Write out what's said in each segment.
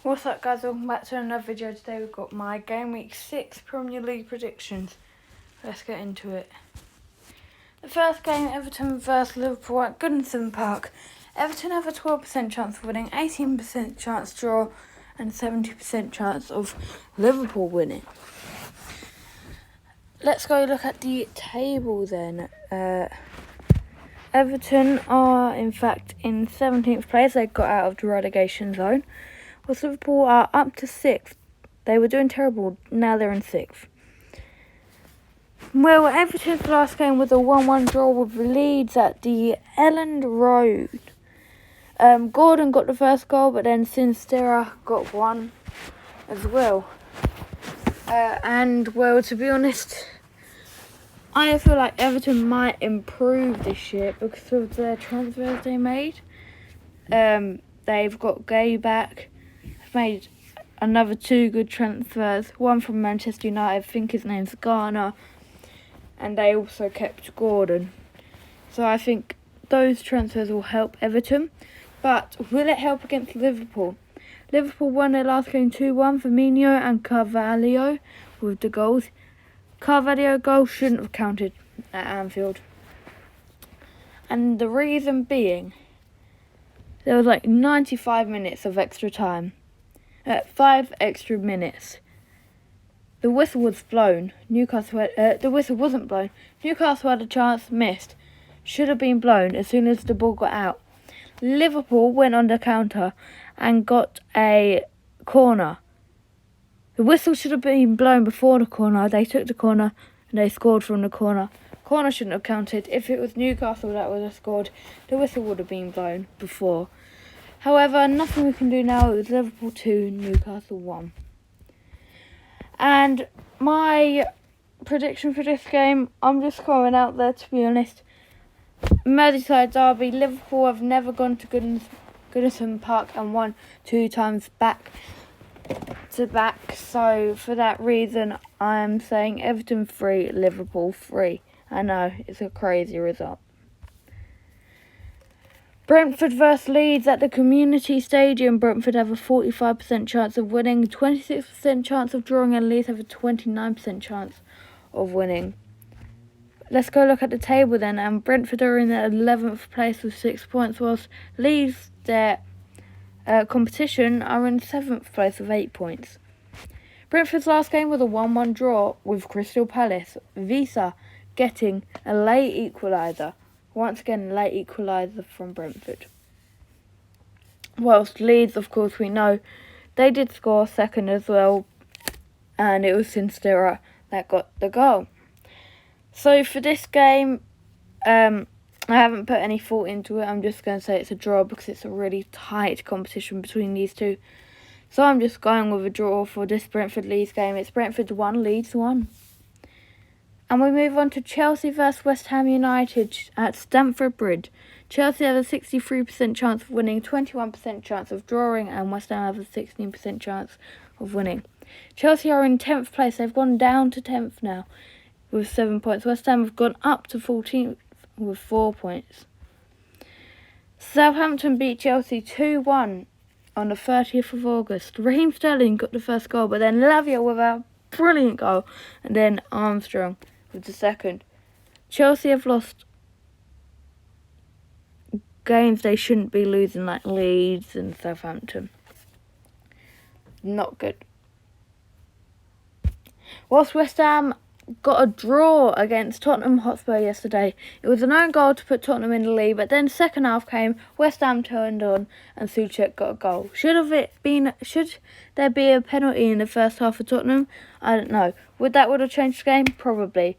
What's up, guys? Welcome back to another video. Today we've got my Game Week 6 Premier League predictions. Let's get into it. The first game, Everton vs Liverpool at Gunston Park. Everton have a 12% chance of winning, 18% chance draw, and 70% chance of Liverpool winning. Let's go look at the table then. Everton are in fact in 17th place. They got out of the relegation zone. Whilst Liverpool are up to 6th. They were doing terrible, now they're in 6th. Well, Everton's last game was a 1-1 draw with Leeds at the Elland Road. Gordon got the first goal, but then Sinstera got one as well. Well, to be honest, I feel like Everton might improve this year because of the transfers they made. They've got Gay back. Made another 2 good transfers, one from Manchester United, I think his name's Garner, and they also kept Gordon. So I think those transfers will help Everton, but will it help against Liverpool? Liverpool won their last game 2-1. Firmino and Carvalho with the goals. Carvalho goal shouldn't have counted at Anfield, and the reason being there was like 95 minutes of extra time. 5 extra minutes. The whistle was blown. The whistle wasn't blown. Newcastle had a chance, missed. Should have been blown as soon as the ball got out. Liverpool went on the counter and got a corner. The whistle should have been blown before the corner. They took the corner and they scored from the corner. Corner shouldn't have counted. If it was Newcastle that would have scored, the whistle would have been blown before. However, nothing we can do now. It was Liverpool 2, Newcastle 1. And my prediction for this game, I'm just going out there to be honest. Merseyside derby, Liverpool have never gone to Goodison Park and won 2 times back to back. So for that reason, I am saying Everton 3, Liverpool 3. I know, it's a crazy result. Brentford vs Leeds at the Community Stadium. Brentford have a 45% chance of winning, 26% chance of drawing, and Leeds have a 29% chance of winning. Let's go look at the table then. And Brentford are in the 11th place with 6 points, whilst Leeds, their competition, are in 7th place with 8 points. Brentford's last game was a 1-1 draw with Crystal Palace. Visa getting a late equaliser. Once again, late equaliser from Brentford. Whilst Leeds, of course, we know, they did score second as well, and it was Sinstera that got the goal. So for this game, I haven't put any thought into it. I'm just going to say it's a draw because it's a really tight competition between these two. So I'm just going with a draw for this Brentford-Leeds game. It's Brentford 1, Leeds 1. And we move on to Chelsea vs West Ham United at Stamford Bridge. Chelsea have a 63% chance of winning, 21% chance of drawing, and West Ham have a 16% chance of winning. Chelsea are in 10th place. They've gone down to 10th now with 7 points. West Ham have gone up to 14th with 4 points. Southampton beat Chelsea 2-1 on the 30th of August. Raheem Sterling got the first goal, but then Lavia with a brilliant goal, and then Armstrong with the second. Chelsea have lost games they shouldn't be losing, like Leeds and Southampton. Not good. Whilst West Ham got a draw against Tottenham Hotspur yesterday. It was an own goal to put Tottenham in the lead, but then second half came, West Ham turned on and Soucek got a goal. Should there be a penalty in the first half for Tottenham? I don't know. Would have changed the game? Probably.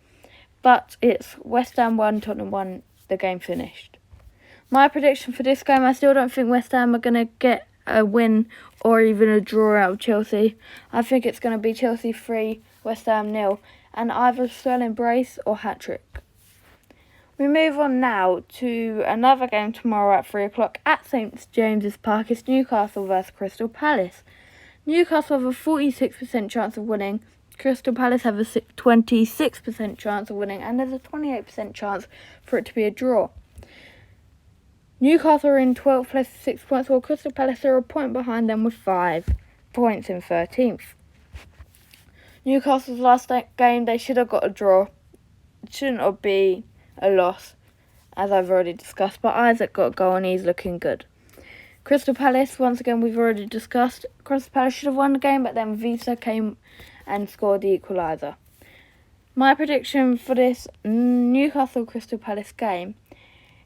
But it's West Ham 1, Tottenham 1, the game finished. My prediction for this game, I still don't think West Ham are going to get a win or even a draw out of Chelsea. I think it's going to be Chelsea 3, West Ham 0, and either Sterling brace or hat-trick. We move on now to another game tomorrow at 3 o'clock at St James's Park. It's Newcastle vs Crystal Palace. Newcastle have a 46% chance of winning. Crystal Palace have a 26% chance of winning, and there's a 28% chance for it to be a draw. Newcastle are in 12th place with 6 points, while Crystal Palace are a point behind them with 5. points in 13th. Newcastle's last game, they should have got a draw. It shouldn't have been a loss, as I've already discussed, but Isaac got a goal and he's looking good. Crystal Palace, once again, we've already discussed. Crystal Palace should have won the game, but then Visa came and scored the equaliser. My prediction for this Newcastle Crystal Palace game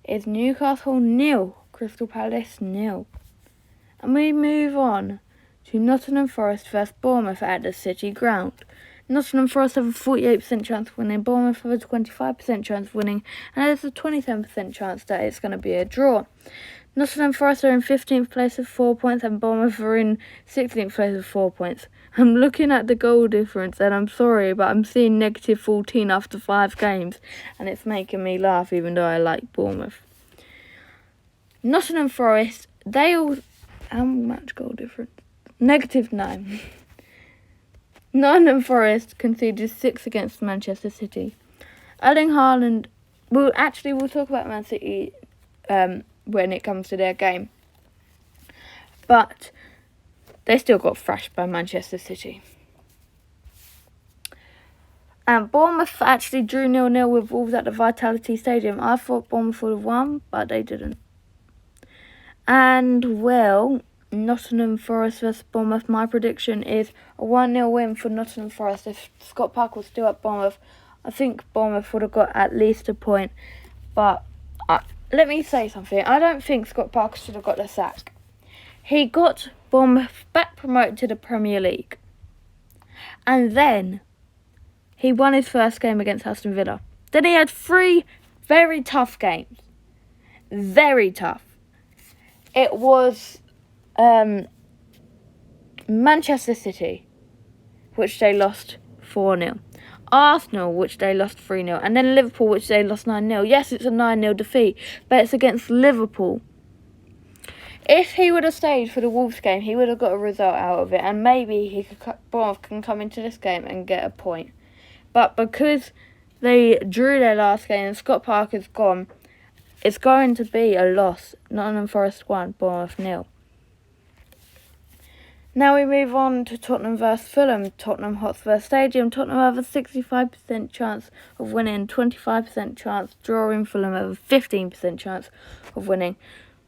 is Newcastle 0, Crystal Palace 0. And we move on to Nottingham Forest vs Bournemouth at the City Ground. Nottingham Forest have a 48% chance of winning, Bournemouth have a 25% chance of winning, and there's a 27% chance that it's going to be a draw. Nottingham Forest are in 15th place with 4 points and Bournemouth are in 16th place with 4 points. I'm looking at the goal difference and I'm sorry, but I'm seeing negative 14 after 5 games and it's making me laugh even though I like Bournemouth. Nottingham Forest, they all... How much goal difference? Negative 9. Nottingham Forest conceded 6 against Manchester City. Erling Haaland... We'll talk about Man City when it comes to their game. But they still got thrashed by Manchester City. And Bournemouth actually drew 0-0 with Wolves at the Vitality Stadium. I thought Bournemouth would have won, but they didn't. And, well, Nottingham Forest vs Bournemouth. My prediction is a 1-0 win for Nottingham Forest. If Scott Parker was still at Bournemouth, I think Bournemouth would have got at least a point. But let me say something. I don't think Scott Parker should have got the sack. He got Bournemouth back promoted to the Premier League. And then he won his first game against Aston Villa. Then he had 3 very tough games. Very tough. It was Manchester City, which they lost 4-0. Arsenal, which they lost 3-0. And then Liverpool, which they lost 9-0. Yes, it's a 9-0 defeat, but it's against Liverpool. If he would have stayed for the Wolves game, he would have got a result out of it. And maybe Bournemouth can come into this game and get a point. But because they drew their last game and Scott Parker's gone, it's going to be a loss. Nottingham Forest 1, Bournemouth 0. Now we move on to Tottenham vs Fulham. Tottenham Hotspur Stadium. Tottenham have a 65% chance of winning, 25% chance drawing. Fulham have a 15% chance of winning.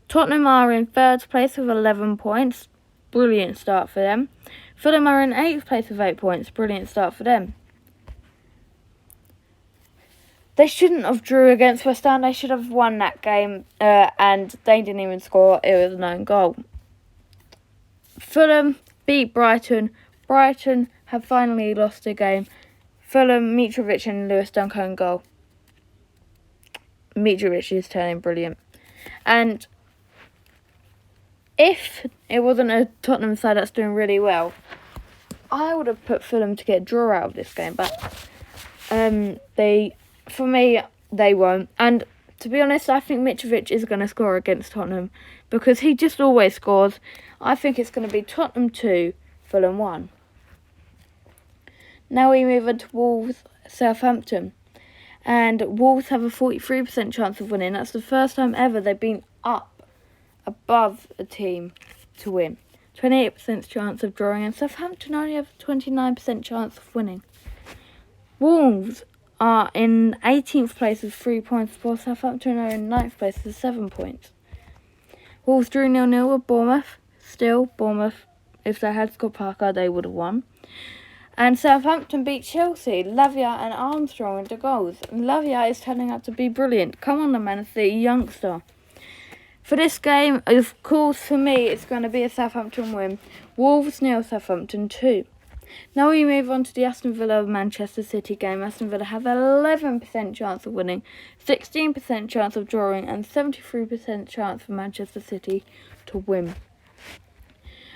Tottenham are in 3rd place with 11 points. Brilliant start for them. Fulham are in 8th place with 8 points. Brilliant start for them. They shouldn't have drew against West Ham. They should have won that game. And they didn't even score. It was an own goal. Fulham beat Brighton. Brighton have finally lost a game. Fulham, Mitrovic and Lewis Dunk own goal. Mitrovic is turning brilliant. And if it wasn't a Tottenham side that's doing really well, I would have put Fulham to get a draw out of this game. But they won't. And to be honest, I think Mitrovic is going to score against Tottenham because he just always scores. I think it's going to be Tottenham 2, Fulham 1. Now we move on to Wolves, Southampton. And Wolves have a 43% chance of winning. That's the first time ever they've been up above a team to win. 28% chance of drawing, and Southampton only have a 29% chance of winning. Wolves are in 18th place with 3 points, while Southampton are in 9th place with 7 points. Wolves drew 0-0 with Bournemouth. Still, Bournemouth, if they had Scott Parker, they would have won. And Southampton beat Chelsea. Lavia and Armstrong with the goals. And Lavia is turning out to be brilliant. Come on, the Man City youngster. For this game, of course, for me, it's going to be a Southampton win. Wolves 0, Southampton 2. Now we move on to the Aston Villa-Manchester City game. Aston Villa have 11% chance of winning, 16% chance of drawing, and 73% chance for Manchester City to win.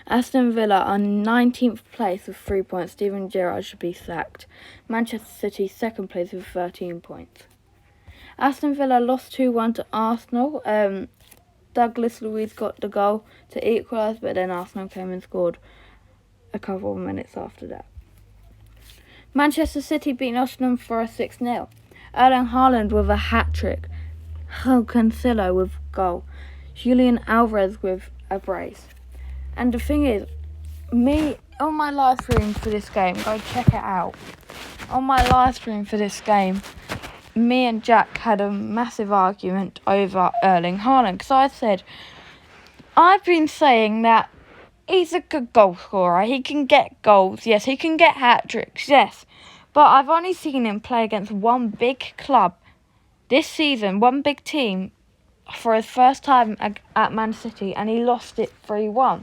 Aston Villa are 19th place with 3 points. Steven Gerrard should be sacked. Manchester City 2nd place with 13 points. Aston Villa lost 2-1 to Arsenal. Douglas Luiz got the goal to equalise, but then Arsenal came and scored a couple of minutes after that. Manchester City beat Nottingham Forest 6-0. Erling Haaland with a hat-trick. Cancelo with goal. Julian Alvarez with a brace. And the thing is, me on my live stream for this game, go check it out. On my live stream for this game, me and Jack had a massive argument over Erling Haaland, because I said, I've been saying that he's a good goal scorer. He can get goals, yes. He can get hat-tricks, yes. But I've only seen him play against one big club this season, one big team, for his first time at Man City, and he lost it 3-1.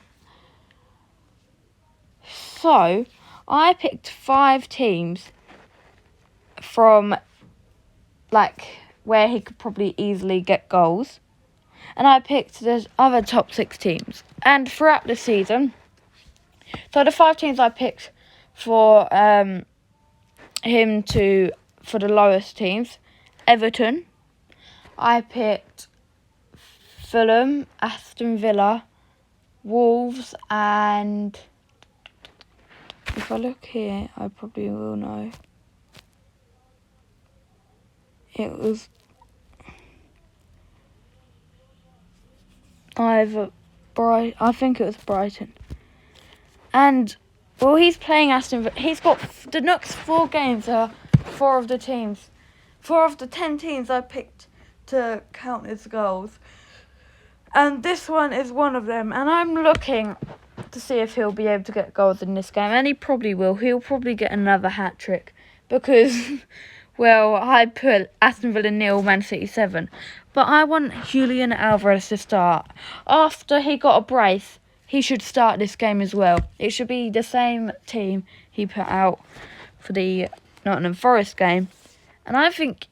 So, I picked 5 teams from, like, where he could probably easily get goals. And I picked the other top 6 teams. And throughout the season, so the 5 teams I picked for for the lowest teams, Everton. I picked Fulham, Aston Villa, Wolves, and if I look here, I probably will know. It was I think it was Brighton. And, well, he's playing Aston Villa. He's got the next 4 games are 4 of the teams. 4 of the 10 teams I picked to count as goals. And this one is one of them. And I'm looking to see if he'll be able to get goals in this game. And he probably will. He'll probably get another hat-trick. Because, well, I put Aston Villa 0, Man City 7. But I want Julian Alvarez to start. After he got a brace, he should start this game as well. It should be the same team he put out for the Nottingham Forest game. And I think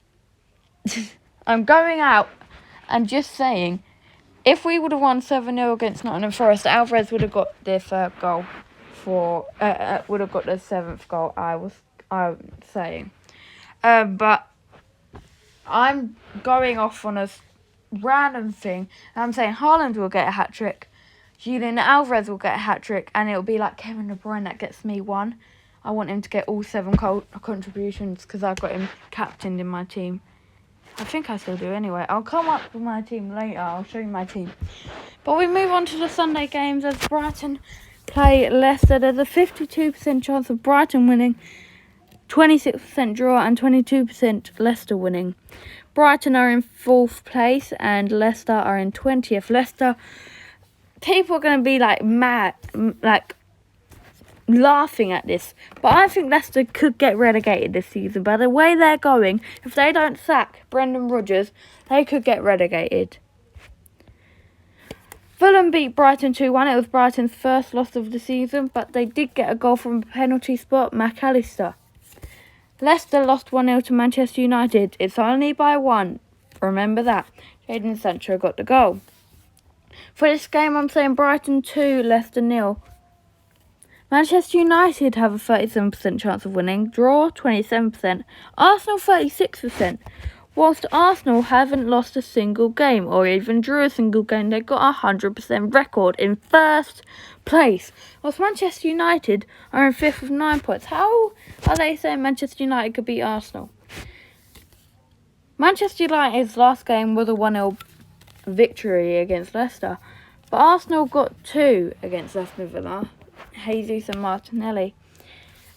I'm going out and just saying, if we would have won 7-0 against Nottingham Forest, Alvarez would have got their 3rd goal would have got the 7th goal, I'm saying. But I'm going off on a random thing. I'm saying Haaland will get a hat-trick. Julian Alvarez will get a hat-trick. And it'll be like Kevin De Bruyne that gets me 1. I want him to get all 7 contributions because I've got him captained in my team. I think I still do anyway. I'll come up with my team later. I'll show you my team. But we move on to the Sunday games as Brighton play Leicester. There's a 52% chance of Brighton winning, 26% draw and 22% Leicester winning. Brighton are in 4th place and Leicester are in 20th. Leicester, people are going to be like mad, like laughing at this. But I think Leicester could get relegated this season. By the way they're going, if they don't sack Brendan Rodgers, they could get relegated. Fulham beat Brighton 2-1. It was Brighton's first loss of the season, but they did get a goal from a penalty spot, McAllister. Leicester lost 1-0 to Manchester United. It's only by 1. Remember that. Jadon Sancho got the goal. For this game, I'm saying Brighton 2, Leicester 0. Manchester United have a 37% chance of winning. Draw 27%. Arsenal 36%. Whilst Arsenal haven't lost a single game or even drew a single game, they've got a 100% record in 1st place. Whilst Manchester United are in 5th with 9 points. How are they saying Manchester United could beat Arsenal? Manchester United's last game was a 1-0 victory against Leicester. But Arsenal got 2 against Aston Villa, Jesus and Martinelli.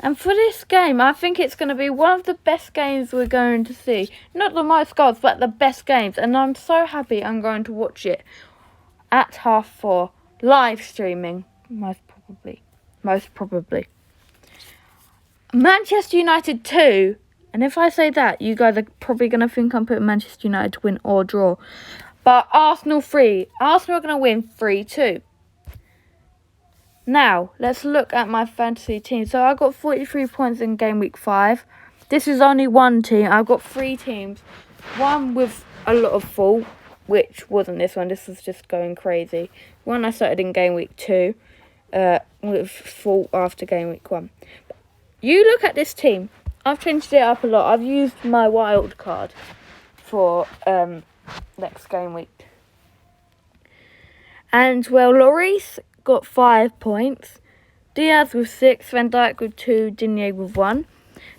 And for this game, I think it's going to be one of the best games we're going to see. Not the most goals, but the best games. And I'm so happy I'm going to watch it at 4:30. Live streaming, most probably. Manchester United 2. And if I say that, you guys are probably going to think I'm putting Manchester United to win or draw. But Arsenal 3. Arsenal are going to win 3-2. Now, let's look at my fantasy team. So, I got 43 points in game week 5. This is only one team. I've got 3 teams. One with a lot of fault, which wasn't this one. This was just going crazy. One I started in game week 2 with fault after game week 1. You look at this team. I've changed it up a lot. I've used my wild card for next game week. And, well, Lloris got 5 points. Diaz with 6, Van Dijk with 2, Digne with 1.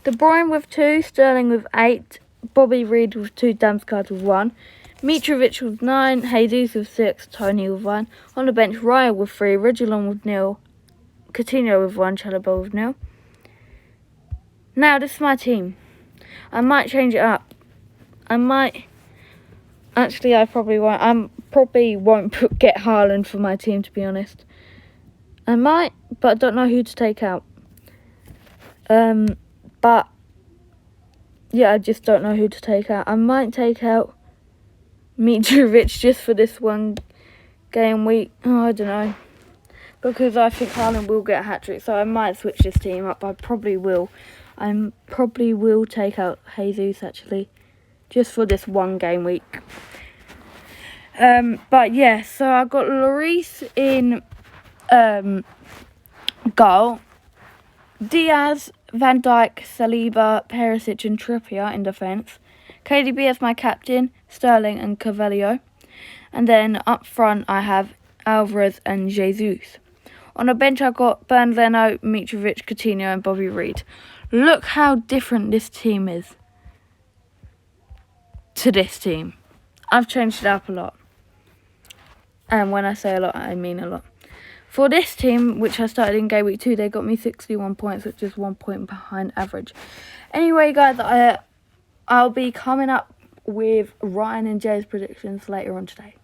De Bruyne with 2, Sterling with 8, Bobby Reed with 2, Damsgaard with 1. Mitrovic with 9, Jesus with 6, Tony with 1. On the bench, Raya with 3, Reguilon with 0, Coutinho with 1, Chalobah with 0. Now, this is my team. I might change it up. Actually, I probably won't. Get Haaland for my team, to be honest. I might, but I don't know who to take out. But yeah, I just don't know who to take out. I might take out Mitrovic just for this one game week. Oh, I don't know. Because I think Haaland will get a hat-trick, so I might switch this team up. I probably will. I probably will take out Jesus, actually, just for this one game week. But yeah, so I got Lloris in goal. Diaz, Van Dijk, Saliba, Perisic and Trippier in defence. KDB as my captain, Sterling and Carvalho. And then up front I have Alvarez and Jesus. On the bench I got Bernd Leno, Mitrovic, Coutinho and Bobby Reed. Look how different this team is to this team. I've changed it up a lot. And when I say a lot, I mean a lot. For this team, which I started in game week 2, they got me 61 points, which is 1 point behind average. Anyway, guys, I'll be coming up with Ryan and Jay's predictions later on today.